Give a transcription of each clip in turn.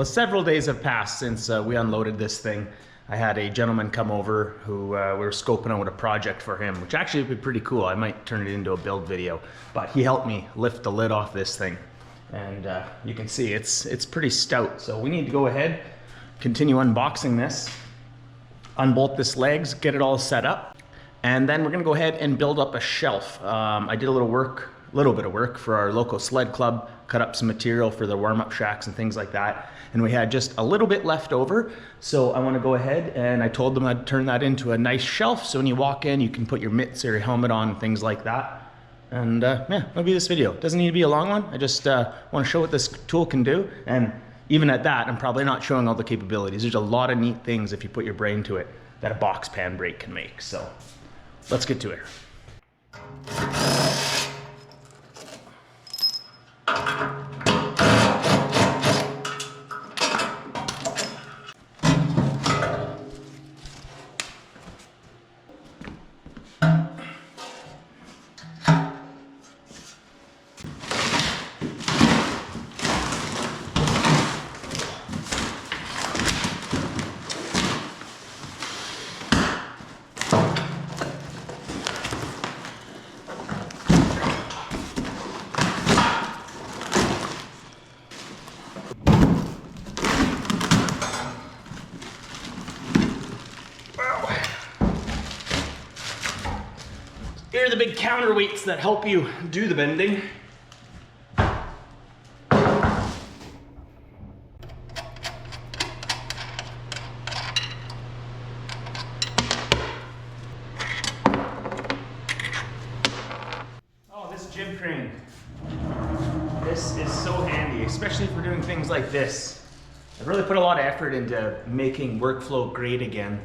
Well, several days have passed since we unloaded this thing. I had a gentleman come over who we were scoping out a project for him, which actually would be pretty cool. I might turn it into a build video, but he helped me lift the lid off this thing. And you can see it's pretty stout. So we need to go ahead, continue unboxing this, unbolt this legs, get it all set up. And then we're gonna go ahead and build up a shelf. I did a little bit of work for our local sled club, cut up some material for the warm-up shacks and things like that. And we had just a little bit left over. So I wanna go ahead and I told them I'd turn that into a nice shelf. So when you walk in, you can put your mitts or your helmet on and things like that. And yeah, that'll be this video. Doesn't need to be a long one. I just wanna show what this tool can do. And even at that, I'm probably not showing all the capabilities. There's a lot of neat things if you put your brain to it that a box pan brake can make. So let's get to it. Here are the big counterweights that help you do the bending. Oh, this jib crane. This is so handy, especially if we're doing things like this. I've really put a lot of effort into making workflow great again.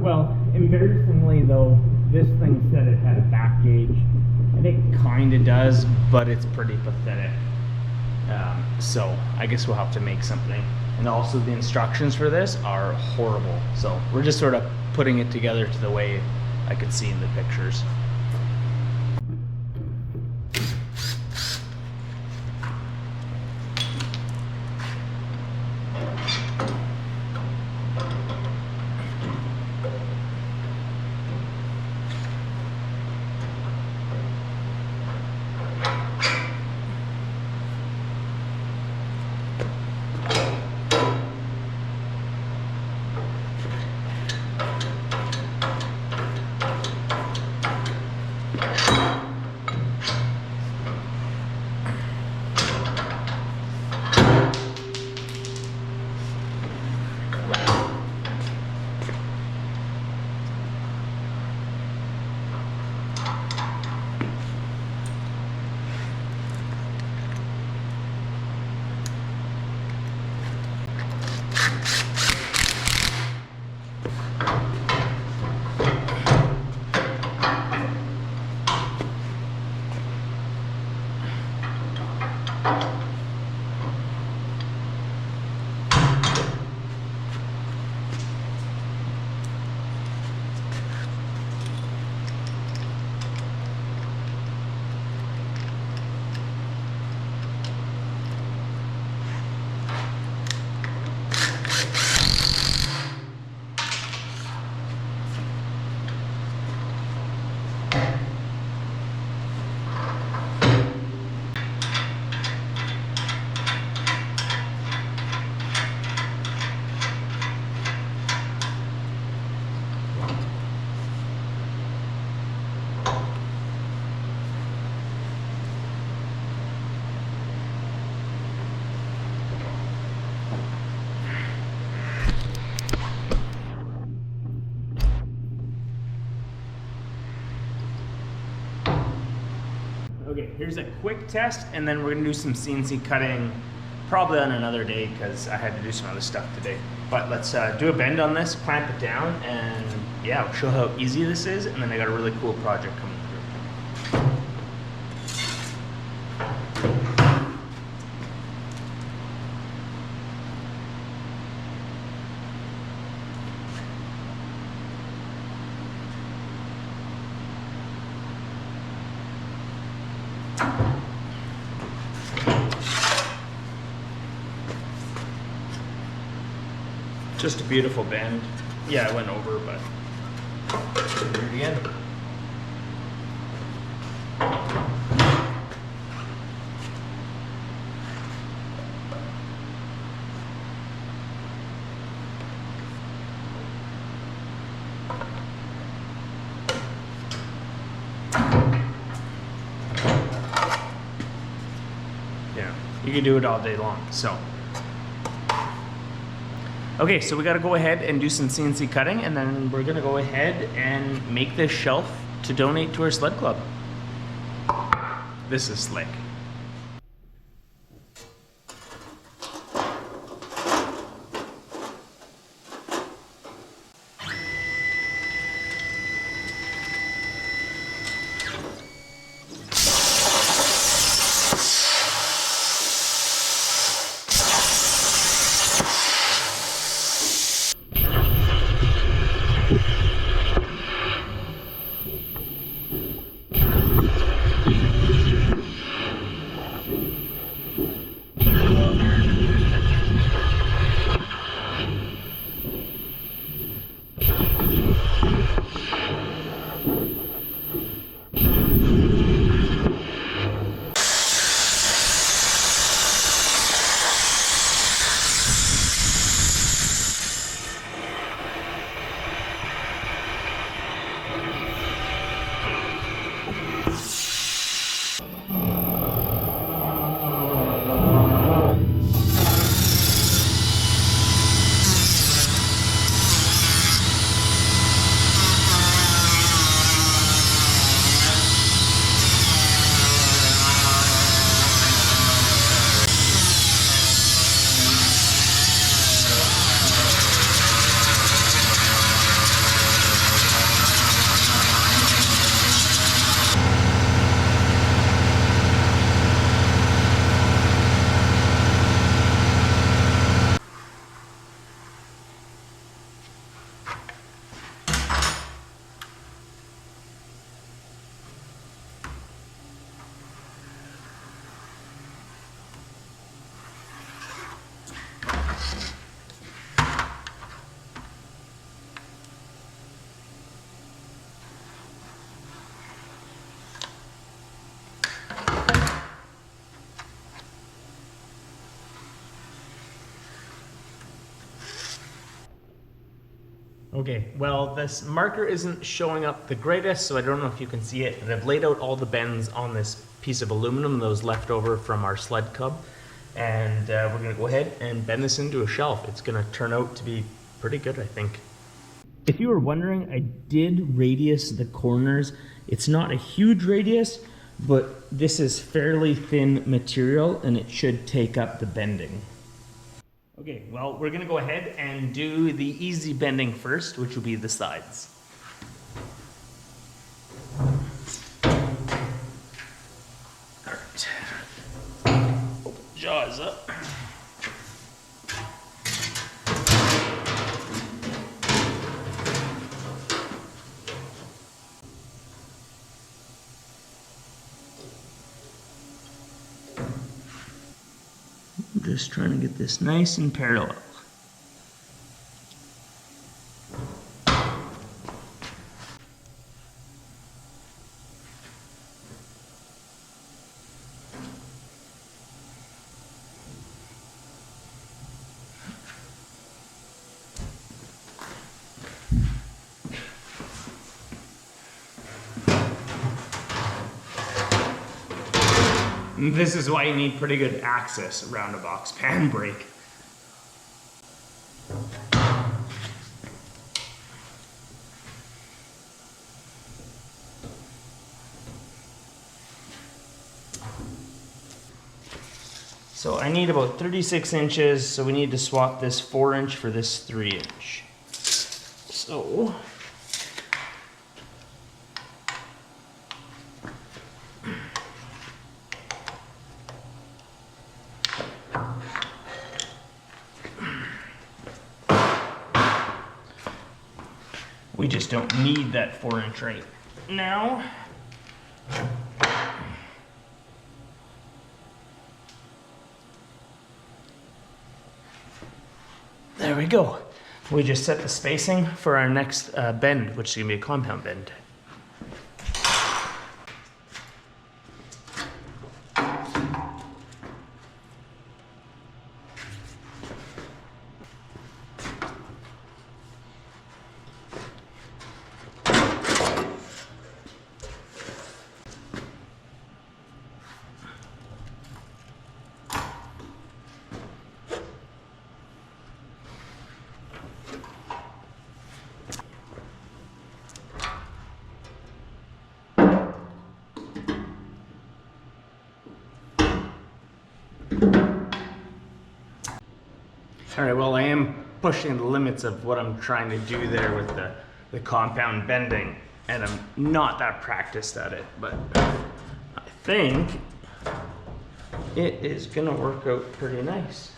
Well, embarrassingly though, this thing said it had a back gauge, and it kind of does, but it's pretty pathetic. So I guess we'll have to make something. And also the instructions for this are horrible. So we're just sort of putting it together to the way I could see in the pictures. Okay, here's a quick test, and then we're gonna do some CNC cutting probably on another day because I had to do some other stuff today. But let's do a bend on this, clamp it down, and yeah, I'll show how easy this is, and then I got a really cool project coming through. Just a beautiful bend. Yeah, I went over, but do it again. Yeah, you can do it all day long. So. Okay, so we gotta go ahead and do some CNC cutting, and then we're gonna go ahead and make this shelf to donate to our sled club. This is slick. Okay, well, this marker isn't showing up the greatest, so I don't know if you can see it, but I've laid out all the bends on this piece of aluminum, those left over from our sled cub, and we're gonna go ahead and bend this into a shelf. It's gonna turn out to be pretty good, I think. If you were wondering, I did radius the corners. It's not a huge radius, but this is fairly thin material and it should take up the bending. Okay, well, we're gonna go ahead and do the easy bending first, which will be the sides. All right, open the jaws up. I'm just trying to get this nice and parallel. This is why you need pretty good access around a box pan brake. So I need about 36 inches, so we need to swap this 4-inch for this 3-inch. So we just don't need that 4-inch right now. There we go. We just set the spacing for our next bend, which is gonna be a compound bend. All right, well, I am pushing the limits of what I'm trying to do there with the compound bending, and I'm not that practiced at it, but I think it is gonna work out pretty nice.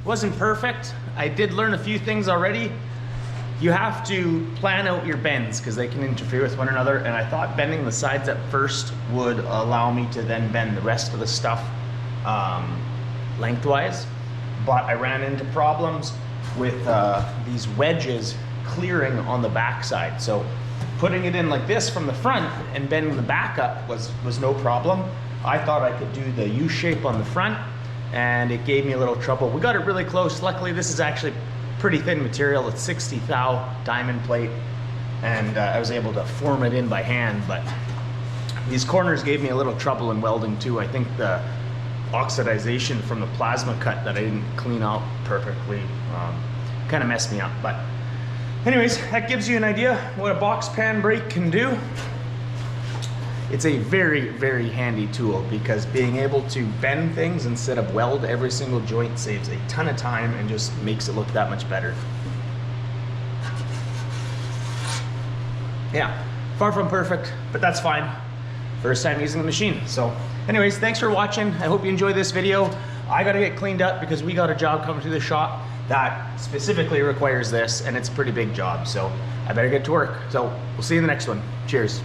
Wasn't perfect. I did learn a few things already. You have to plan out your bends because they can interfere with one another, and I thought bending the sides at first would allow me to then bend the rest of the stuff lengthwise, but I ran into problems with these wedges clearing on the back side. So putting it in like this from the front and bending the back up was no problem. I thought I could do the U shape on the front, and it gave me a little trouble. We got it really close. Luckily, this is actually pretty thin material. It's 60 thou diamond plate, and I was able to form it in by hand, but these corners gave me a little trouble in welding too. I think the oxidization from the plasma cut that I didn't clean out perfectly kind of messed me up. But anyways, that gives you an idea what a box pan brake can do. It's a very, very handy tool because being able to bend things instead of weld every single joint saves a ton of time and just makes it look that much better. Yeah, far from perfect, but that's fine. First time using the machine. So anyways, thanks for watching. I hope you enjoyed this video. I gotta get cleaned up because we got a job coming to the shop that specifically requires this, and it's a pretty big job, so I better get to work. So we'll see you in the next one. Cheers.